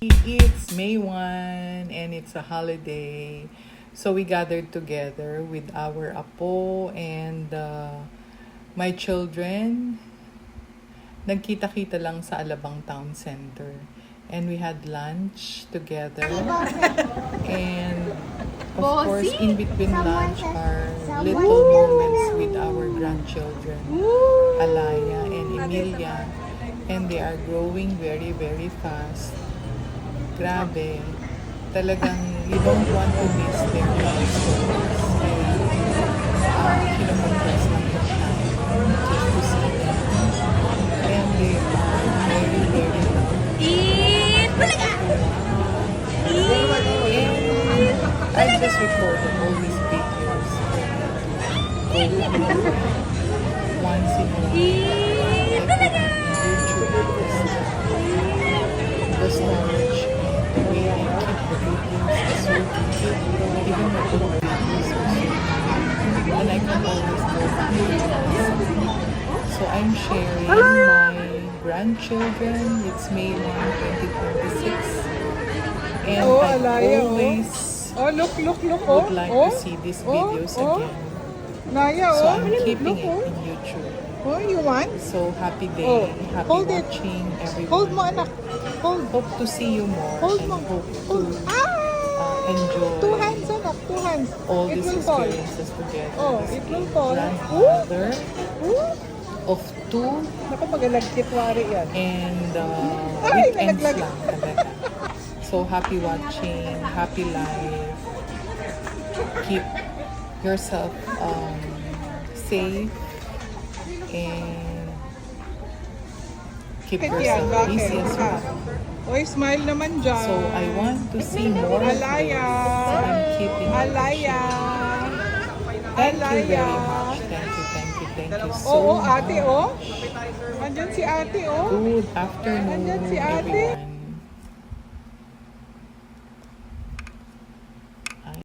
It's May 1 and it's a holiday. So we gathered together with our apo and my children. Nagkita-kita lang sa Alabang Town Center. And we had lunch together. And of course, in between lunch are little moments with our grandchildren, Alaya and Emilia. And they are growing very, very fast. Grabe. Talagang you don't want to miss their life stories. Kaya, kinukompress lang yung time just to see them. And they are very, very I just recorded all these videos. Once in a while, the storage and the way I keep the videos is so cute. Even my old videos are so cute. And I can always go back to them. So I'm sharing my grandchildren. It's May 1, 2026. And I always would like to see these videos again. So I'm keeping it in YouTube. Oh, you want? So happy day, happy watching everyone. Hold mo, anak. Hold. Hope to see you more and hope to enjoy Two hands, anak. Two hands. all It these will fall. experiences together. Oh, as it a will fall. grandmother of two Naku, magalagkitwari yan. and Ay, weekends nalaglag. lang talaga. So happy watching, happy life. Keep yourself safe and keep yourself busy as well. Oy, smile naman dyan. So I want to see more of Alaya. this. So I'm keeping it. Alaya. Thank you very Alaya. much. Thank you so Oo, much. ate, oh. Andyan si ate, oh. Good afternoon, Andyan si ate. everyone.